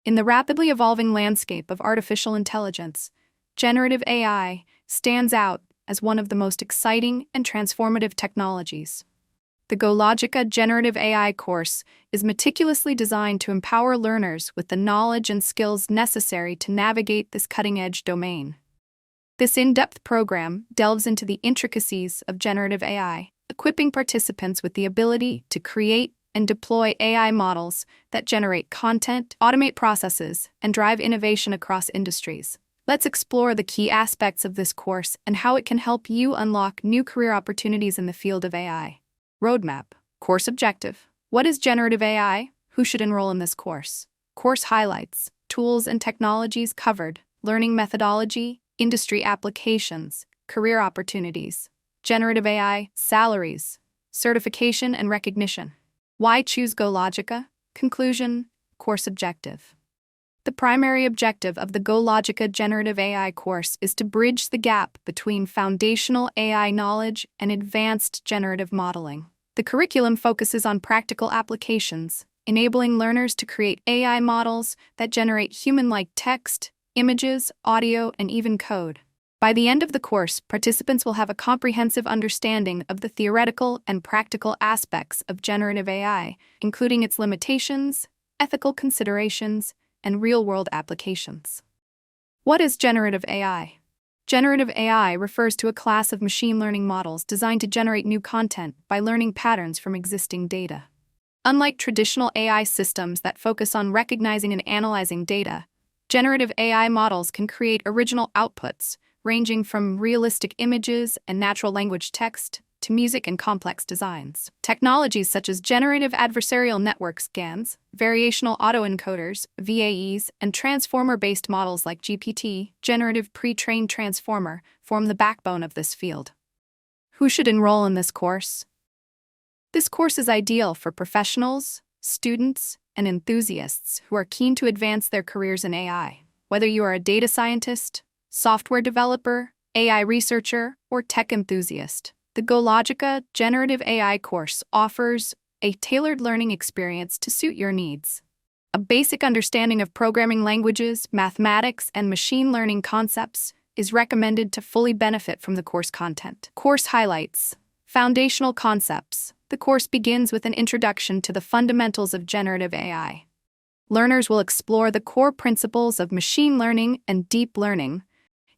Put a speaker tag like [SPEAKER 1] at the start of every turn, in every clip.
[SPEAKER 1] In the rapidly evolving landscape of artificial intelligence, generative AI stands out as one of the most exciting and transformative technologies. The GoLogica Generative AI course is meticulously designed to empower learners with the knowledge and skills necessary to navigate this cutting-edge domain. This in-depth program delves into the intricacies of generative AI, equipping participants with the ability to create and deploy AI models that generate content, automate processes, and drive innovation across industries. Let's explore the key aspects of this course and how it can help you unlock new career opportunities in the field of AI. Roadmap. Course objective. What is generative AI? Who should enroll in this course? Course highlights. Tools and technologies covered. Learning methodology, industry applications, career opportunities. Generative AI, salaries, certification and recognition. Why choose GoLogica? Conclusion. Course objective. The primary objective of the GoLogica Generative AI course is to bridge the gap between foundational AI knowledge and advanced generative modeling. The curriculum focuses on practical applications, enabling learners to create AI models that generate human-like text, images, audio, and even code. By the end of the course, participants will have a comprehensive understanding of the theoretical and practical aspects of generative AI, including its limitations, ethical considerations, and real-world applications. What is generative AI? Generative AI refers to a class of machine learning models designed to generate new content by learning patterns from existing data. Unlike traditional AI systems that focus on recognizing and analyzing data, generative AI models can create original outputs, ranging from realistic images and natural language text to music and complex designs. Technologies such as generative adversarial networks (GANs), variational autoencoders (VAEs), and transformer-based models like GPT, generative pre-trained transformer, form the backbone of this field. Who should enroll in this course? This course is ideal for professionals, students, and enthusiasts who are keen to advance their careers in AI. Whether you are a data scientist, software developer, AI researcher, or tech enthusiast, the GoLogica Generative AI course offers a tailored learning experience to suit your needs. A basic understanding of programming languages, mathematics, and machine learning concepts is recommended to fully benefit from the course content. Course highlights. Foundational concepts. The course begins with an introduction to the fundamentals of generative AI. Learners will explore the core principles of machine learning and deep learning,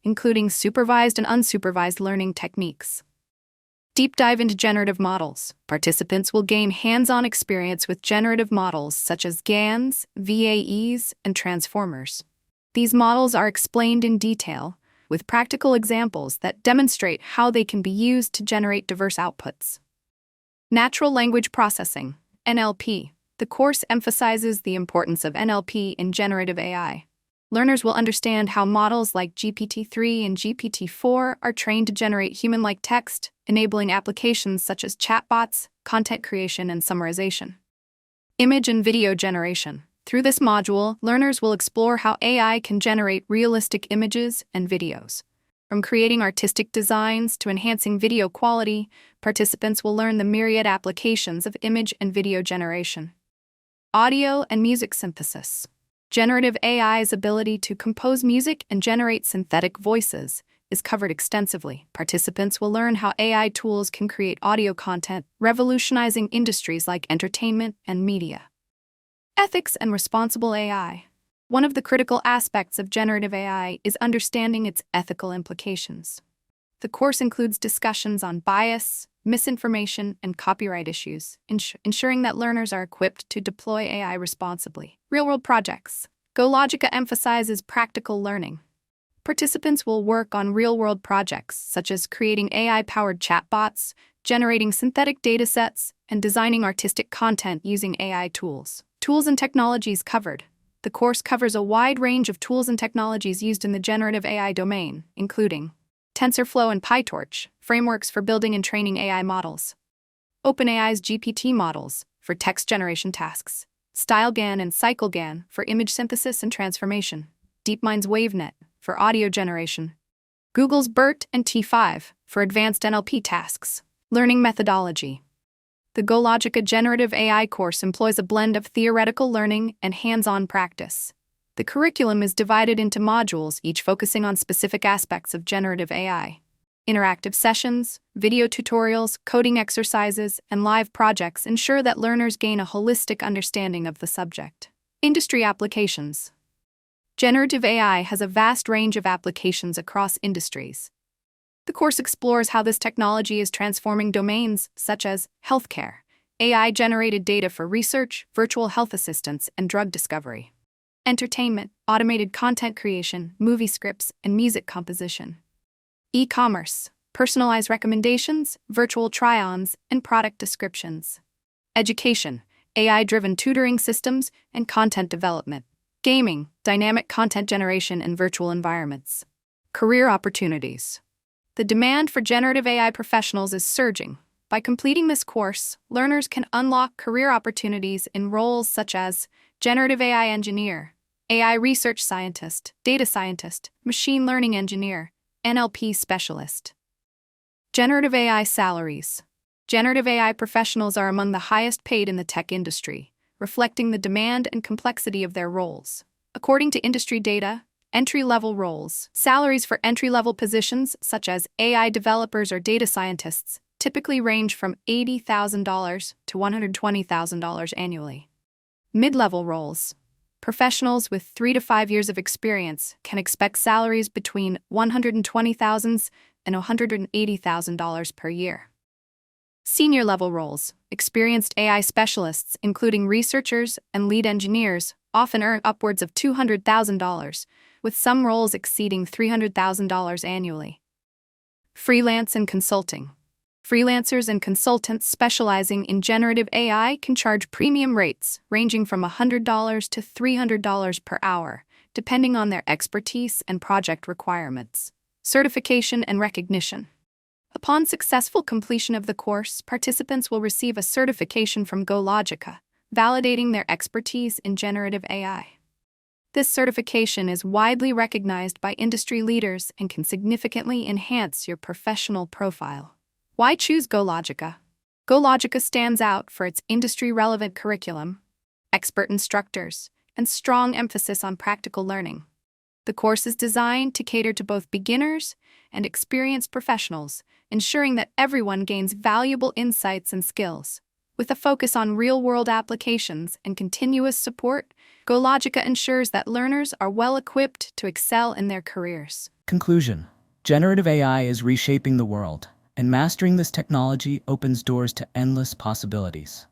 [SPEAKER 1] including supervised and unsupervised learning techniques. Deep dive into generative models. Participants will gain hands-on experience with generative models such as GANs, VAEs, and transformers. These models are explained in detail, with practical examples that demonstrate how they can be used to generate diverse outputs. Natural language processing, NLP. The course emphasizes the importance of NLP in generative AI. Learners will understand how models like GPT-3 and GPT-4 are trained to generate human-like text, enabling applications such as chatbots, content creation, and summarization. Image and video generation. Through this module, learners will explore how AI can generate realistic images and videos. From creating artistic designs to enhancing video quality, participants will learn the myriad applications of image and video generation. Audio and music synthesis. Generative AI's ability to compose music and generate synthetic voices is covered extensively. Participants will learn how AI tools can create audio content, revolutionizing industries like entertainment and media. Ethics and responsible AI. One of the critical aspects of generative AI is understanding its ethical implications. The course includes discussions on bias, misinformation, and copyright issues, ensuring that learners are equipped to deploy AI responsibly. Real-world projects. GoLogica emphasizes practical learning. Participants will work on real-world projects, such as creating AI-powered chatbots, generating synthetic datasets, and designing artistic content using AI tools. Tools and technologies covered. The course covers a wide range of tools and technologies used in the generative AI domain, including TensorFlow and PyTorch, frameworks for building and training AI models. OpenAI's GPT models, for text generation tasks. StyleGAN and CycleGAN, for image synthesis and transformation. DeepMind's WaveNet, for audio generation. Google's BERT and T5, for advanced NLP tasks. Learning methodology. The GoLogica Generative AI course employs a blend of theoretical learning and hands-on practice. The curriculum is divided into modules, each focusing on specific aspects of generative AI. Interactive sessions, video tutorials, coding exercises, and live projects ensure that learners gain a holistic understanding of the subject. Industry applications. Generative AI has a vast range of applications across industries. The course explores how this technology is transforming domains such as healthcare, AI-generated data for research, virtual health assistants, and drug discovery. Entertainment, automated content creation, movie scripts, and music composition. E-commerce, personalized recommendations, virtual try-ons, and product descriptions. Education, AI-driven tutoring systems and content development. Gaming, dynamic content generation and virtual environments. Career opportunities. The demand for generative AI professionals is surging. By completing this course, learners can unlock career opportunities in roles such as generative AI engineer, AI research scientist, data scientist, machine learning engineer, NLP specialist. Generative AI salaries. Generative AI professionals are among the highest paid in the tech industry, reflecting the demand and complexity of their roles. According to industry data, entry-level roles, salaries for entry-level positions such as AI developers or data scientists typically range from $80,000 to $120,000 annually. Mid-level roles. Professionals with 3 to 5 years of experience can expect salaries between $120,000 and $180,000 per year. Senior-level roles. Experienced AI specialists, including researchers and lead engineers, often earn upwards of $200,000, with some roles exceeding $300,000 annually. Freelance and consulting. Freelancers and consultants specializing in generative AI can charge premium rates ranging from $100 to $300 per hour, depending on their expertise and project requirements. Certification and recognition. Upon successful completion of the course, participants will receive a certification from GoLogica, validating their expertise in generative AI. This certification is widely recognized by industry leaders and can significantly enhance your professional profile. Why choose GoLogica? GoLogica stands out for its industry-relevant curriculum, expert instructors, and strong emphasis on practical learning. The course is designed to cater to both beginners and experienced professionals, ensuring that everyone gains valuable insights and skills. With a focus on real-world applications and continuous support, GoLogica ensures that learners are well-equipped to excel in their careers.
[SPEAKER 2] Conclusion. Generative AI is reshaping the world, and mastering this technology opens doors to endless possibilities.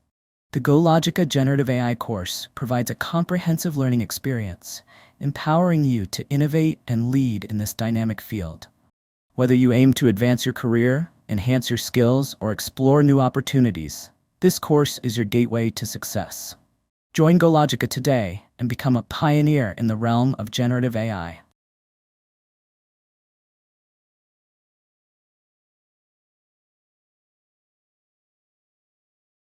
[SPEAKER 2] The GoLogica Generative AI course provides a comprehensive learning experience, empowering you to innovate and lead in this dynamic field. Whether you aim to advance your career, enhance your skills, or explore new opportunities, this course is your gateway to success. Join GoLogica today and become a pioneer in the realm of generative AI.